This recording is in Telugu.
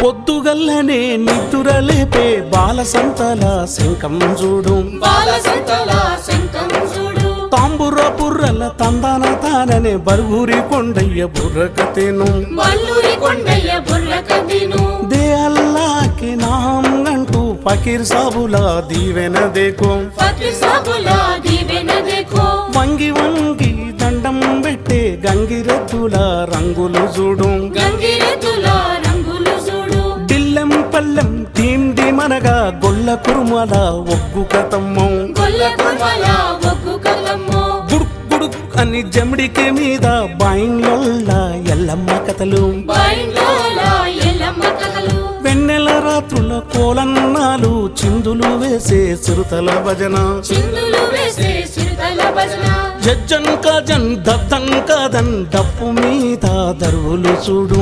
పొద్దుగల్లనే నిద్దురలేపే బాలసంతల శంఖం చూడు తాంబుర బుర్రల తందాన తాననే బరుగురి కొండయ్య బుర్రకతేను దే అల్లాకే నాం అంటూ ఫకీర్ సాబులా దీవెన దేకో వంగి వంగి దండం పెట్టే గంగిరెద్దుల రంగులు చూడు డిల్లెం పల్లెం తీండి మనగా గొల్ల కురుమల ఒగ్గు కతమ్మం గుడుక్ గుడుక్ అని జమిడికి మీద బాయిన్లొల్ల ఎల్లమ్మ కథలు వెన్నెల రాత్రుల కోలన్నాలు చిందులు వేసే చిరుతల భజన జజ్జన్ కాజన్ దద్దన్ కాదన్ డప్పు మీద దరువులు చూడు